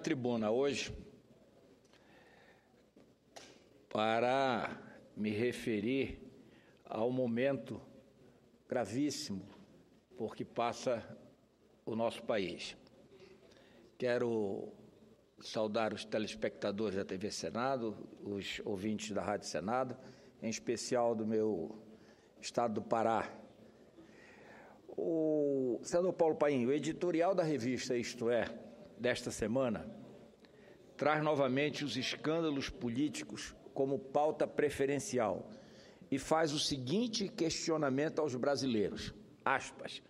Tribuna hoje para me referir ao momento gravíssimo por que passa o nosso país. Quero saudar os telespectadores da TV Senado, os ouvintes da Rádio Senado, em especial do meu estado do Pará. O senador Paulo Paim, o editorial da revista Isto É, desta semana, traz novamente os escândalos políticos como pauta preferencial e faz o seguinte questionamento aos brasileiros, aspas,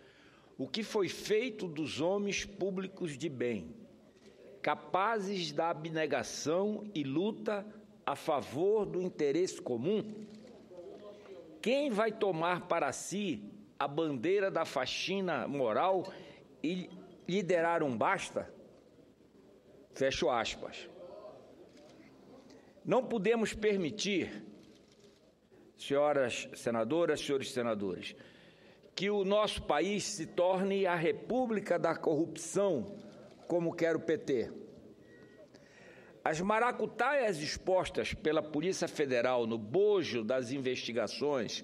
o que foi feito dos homens públicos de bem, capazes da abnegação e luta a favor do interesse comum? Quem vai tomar para si a bandeira da faxina moral e liderar um basta? Fecho aspas. Não podemos permitir, senhoras senadoras, senhores senadores, que o nosso país se torne a república da corrupção, como quer o PT. As maracutaias expostas pela Polícia Federal no bojo das investigações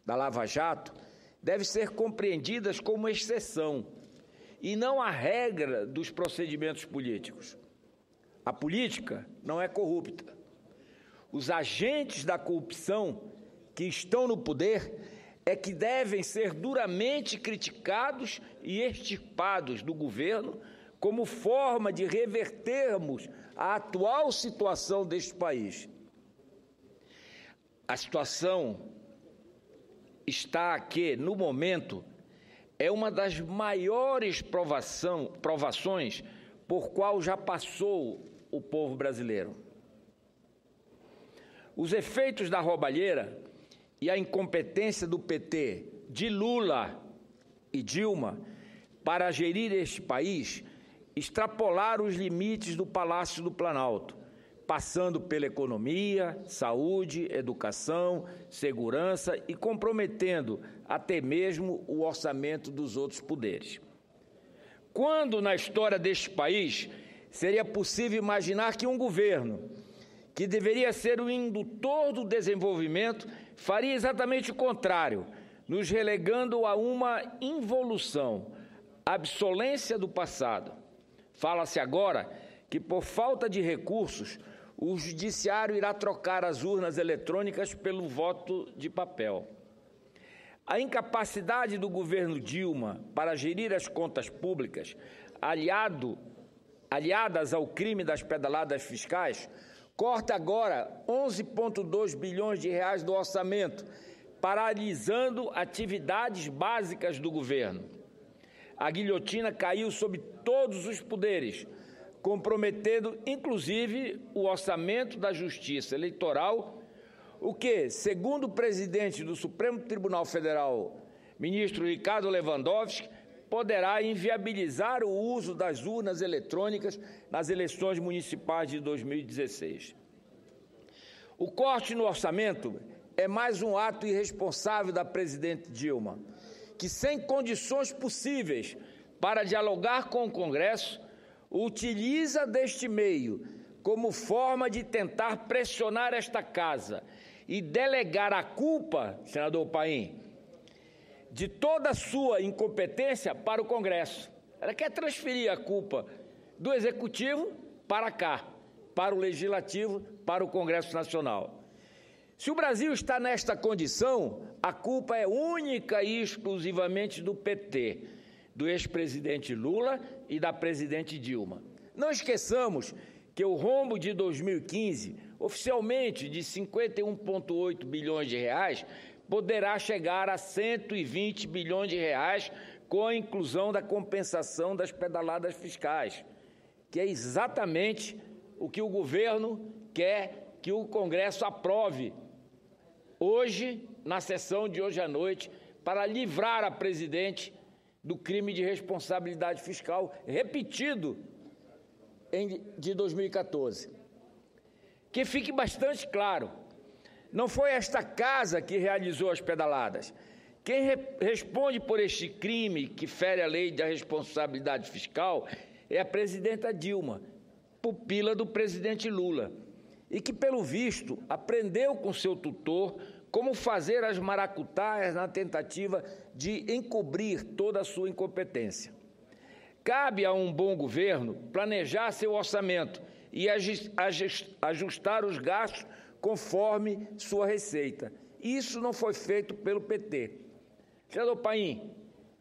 da Lava Jato devem ser compreendidas como exceção e não a regra dos procedimentos políticos. A política não é corrupta. Os agentes da corrupção que estão no poder é que devem ser duramente criticados e extirpados do governo como forma de revertermos a atual situação deste país. A situação está que, no momento, é uma das maiores provações por qual já passou o povo brasileiro. Os efeitos da roubalheira e a incompetência do PT, de Lula e Dilma, para gerir este país, extrapolaram os limites do Palácio do Planalto, passando pela economia, saúde, educação, segurança e comprometendo até mesmo o orçamento dos outros poderes. Quando na história deste país seria possível imaginar que um governo, que deveria ser o indutor do desenvolvimento, faria exatamente o contrário, nos relegando a uma involução, obsolescência do passado. Fala-se agora que, por falta de recursos, o judiciário irá trocar as urnas eletrônicas pelo voto de papel. A incapacidade do governo Dilma para gerir as contas públicas, aliadas ao crime das pedaladas fiscais, corta agora 11,2 bilhões de reais do orçamento, paralisando atividades básicas do governo. A guilhotina caiu sobre todos os poderes, comprometendo, inclusive, o orçamento da Justiça Eleitoral, o que, segundo o presidente do Supremo Tribunal Federal, ministro Ricardo Lewandowski, poderá inviabilizar o uso das urnas eletrônicas nas eleições municipais de 2016. O corte no orçamento é mais um ato irresponsável da presidente Dilma, que, sem condições possíveis para dialogar com o Congresso, utiliza deste meio como forma de tentar pressionar esta casa e delegar a culpa, senador Paim, de toda a sua incompetência para o Congresso. Ela quer transferir a culpa do Executivo para cá, para o Legislativo, para o Congresso Nacional. Se o Brasil está nesta condição, a culpa é única e exclusivamente do PT, do ex-presidente Lula e da presidente Dilma. Não esqueçamos que o rombo de 2015, oficialmente de 51,8 bilhões de reais, poderá chegar a 120 bilhões de reais com a inclusão da compensação das pedaladas fiscais, que é exatamente o que o governo quer que o Congresso aprove hoje, na sessão de hoje à noite, para livrar a presidente do crime de responsabilidade fiscal repetido de 2014. Que fique bastante claro, não foi esta casa que realizou as pedaladas. Quem responde por este crime que fere a lei da responsabilidade fiscal é a presidenta Dilma, pupila do presidente Lula, e que, pelo visto, aprendeu com seu tutor como fazer as maracutaias na tentativa de encobrir toda a sua incompetência. Cabe a um bom governo planejar seu orçamento e ajustar os gastos conforme sua receita. Isso não foi feito pelo PT. Senador Paim,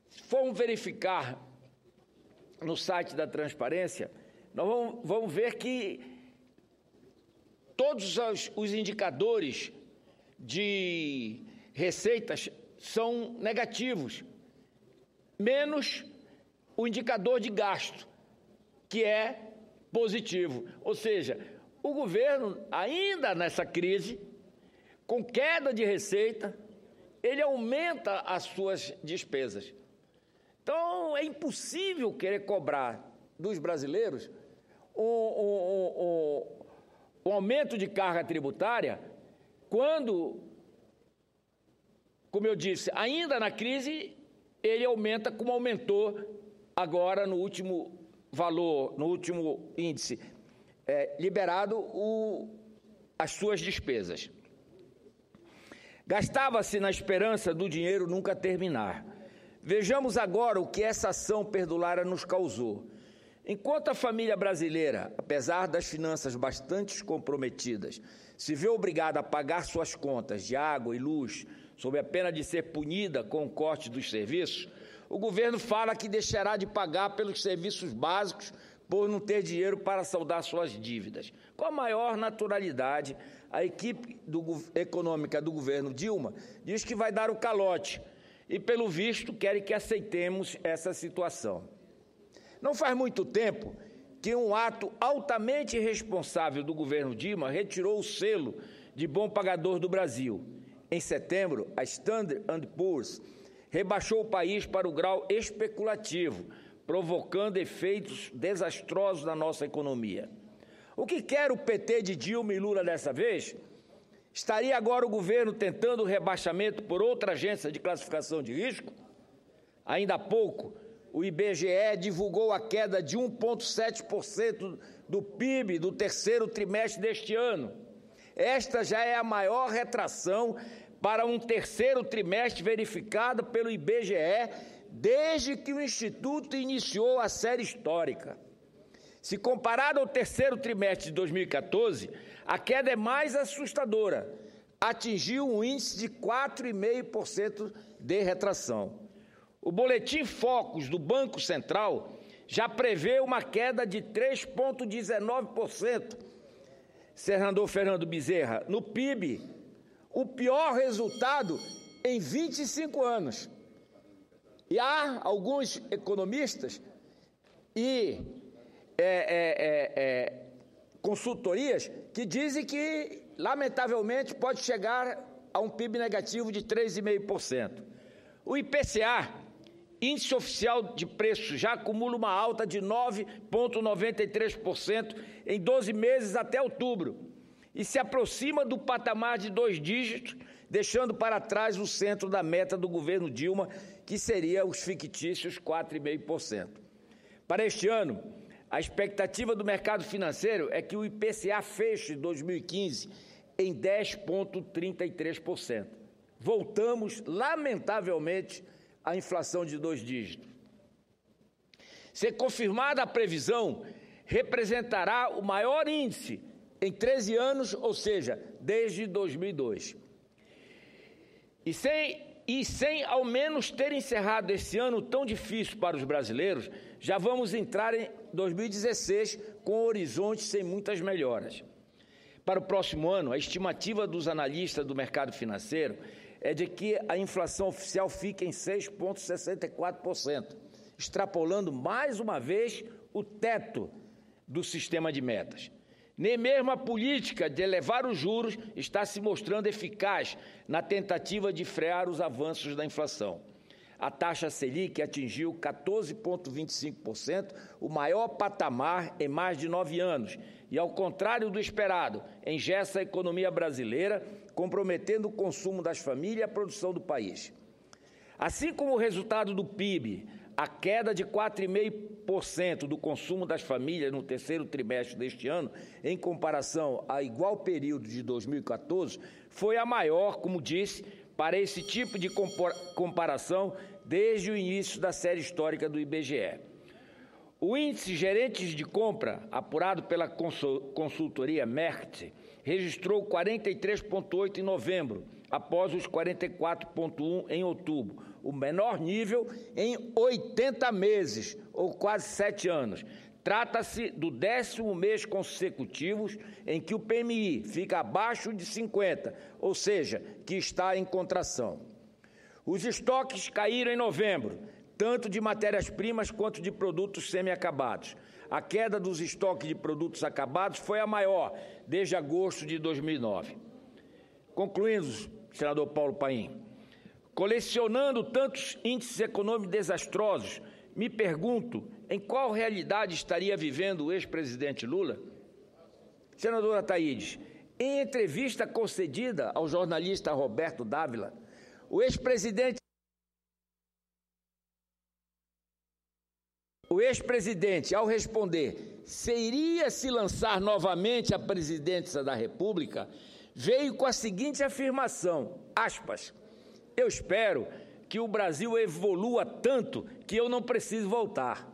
se formos verificar no site da Transparência, nós vamos ver que todos os indicadores de receitas são negativos, menos o indicador de gasto, que é positivo. Ou seja, o governo, ainda nessa crise, com queda de receita, ele aumenta as suas despesas. Então, é impossível querer cobrar dos brasileiros um aumento de carga tributária quando, como eu disse, ainda na crise, ele aumenta como aumentou agora no último valor, no último índice liberado, as suas despesas. Gastava-se na esperança do dinheiro nunca terminar. Vejamos agora o que essa ação perdulária nos causou. Enquanto a família brasileira, apesar das finanças bastante comprometidas, se vê obrigada a pagar suas contas de água e luz, sob a pena de ser punida com o corte dos serviços, o governo fala que deixará de pagar pelos serviços básicos por não ter dinheiro para saldar suas dívidas. Com a maior naturalidade, a equipe econômica do governo Dilma diz que vai dar o calote e, pelo visto, querem que aceitemos essa situação. Não faz muito tempo que um ato altamente irresponsável do governo Dilma retirou o selo de bom pagador do Brasil. Em setembro, a Standard & Poor's rebaixou o país para o grau especulativo, provocando efeitos desastrosos na nossa economia. O que quer o PT de Dilma e Lula dessa vez? Estaria agora o governo tentando o rebaixamento por outra agência de classificação de risco? Ainda há pouco, o IBGE divulgou a queda de 1,7% do PIB do terceiro trimestre deste ano. Esta já é a maior retração para um terceiro trimestre verificada pelo IBGE desde que o Instituto iniciou a série histórica. Se comparado ao terceiro trimestre de 2014, a queda é mais assustadora. Atingiu um índice de 4,5% de retração. O boletim Focus do Banco Central já prevê uma queda de 3,19%. Senador Fernando Bezerra, no PIB, o pior resultado em 25 anos. E há alguns economistas e consultorias que dizem que, lamentavelmente, pode chegar a um PIB negativo de 3,5%. O IPCA, Índice Oficial de Preços, já acumula uma alta de 9,93% em 12 meses até outubro e se aproxima do patamar de 2 dígitos, deixando para trás o centro da meta do governo Dilma, que seria os fictícios 4,5%. Para este ano, a expectativa do mercado financeiro é que o IPCA feche 2015 em 10,33%. Voltamos, lamentavelmente, à inflação de 2 dígitos. Se confirmada a previsão, representará o maior índice em 13 anos, ou seja, desde 2002. E sem ao menos ter encerrado esse ano tão difícil para os brasileiros, já vamos entrar em 2016 com horizontes sem muitas melhoras. Para o próximo ano, a estimativa dos analistas do mercado financeiro é de que a inflação oficial fique em 6,64%, extrapolando mais uma vez o teto do sistema de metas. Nem mesmo a política de elevar os juros está se mostrando eficaz na tentativa de frear os avanços da inflação. A taxa Selic atingiu 14,25%, o maior patamar em mais de 9 anos, e, ao contrário do esperado, engessa a economia brasileira, comprometendo o consumo das famílias e a produção do país. Assim como o resultado do PIB, a queda de 4,5% do consumo das famílias no terceiro trimestre deste ano, em comparação ao igual período de 2014, foi a maior, como disse, para esse tipo de comparação desde o início da série histórica do IBGE. O índice gerentes de compra, apurado pela consultoria Merct, registrou 43,8 em novembro, após os 44,1 em outubro, o menor nível em 80 meses, ou quase 7 anos. Trata-se do 10º mês consecutivo em que o PMI fica abaixo de 50, ou seja, que está em contração. Os estoques caíram em novembro, tanto de matérias-primas quanto de produtos semi-acabados. A queda dos estoques de produtos acabados foi a maior desde agosto de 2009. Concluindo, senador Paulo Paim, colecionando tantos índices econômicos desastrosos, me pergunto em qual realidade estaria vivendo o ex-presidente Lula? Senadora Thaídes, em entrevista concedida ao jornalista Roberto Dávila, o ex-presidente, ao responder se iria se lançar novamente à presidência da República, veio com a seguinte afirmação, aspas, eu espero que o Brasil evolua tanto que eu não preciso voltar.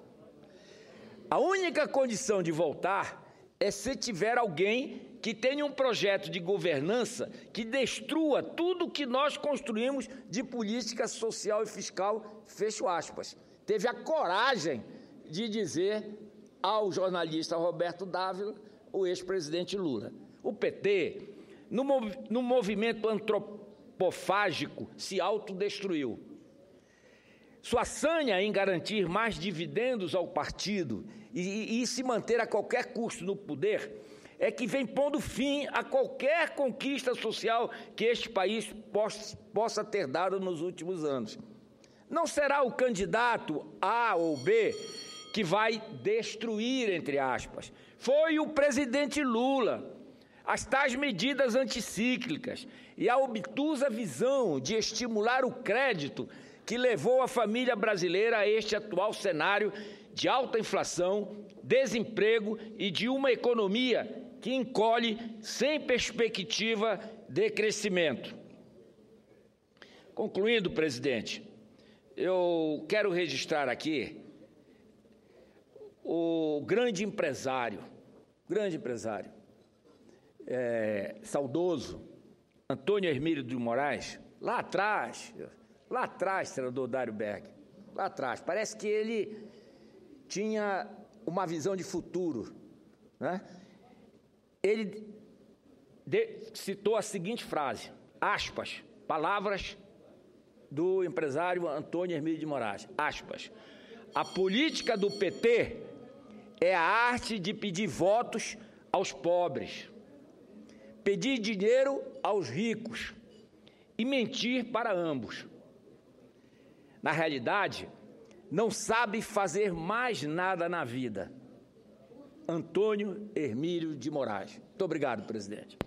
A única condição de voltar é se tiver alguém que tenha um projeto de governança que destrua tudo que nós construímos de política social e fiscal, fecho aspas. Teve a coragem de dizer ao jornalista Roberto Dávila, o ex-presidente Lula. O PT, no movimento antropofágico, se autodestruiu. Sua sanha em garantir mais dividendos ao partido e se manter a qualquer custo no poder é que vem pondo fim a qualquer conquista social que este país possa ter dado nos últimos anos. Não será o candidato A ou B que vai destruir, entre aspas. Foi o presidente Lula. As tais medidas anticíclicas e a obtusa visão de estimular o crédito que levou a família brasileira a este atual cenário de alta inflação, desemprego e de uma economia que encolhe sem perspectiva de crescimento. Concluindo, presidente, eu quero registrar aqui o grande empresário, saudoso, Antônio Hermílio de Moraes, lá atrás, senador Dário Berg, lá atrás, parece que ele tinha uma visão de futuro, né? Ele citou a seguinte frase, aspas, palavras do empresário Antônio Hermílio de Moraes, aspas, a política do PT é a arte de pedir votos aos pobres, pedir dinheiro aos ricos e mentir para ambos. Na realidade, não sabe fazer mais nada na vida. Antônio Hermílio de Moraes. Muito obrigado, presidente.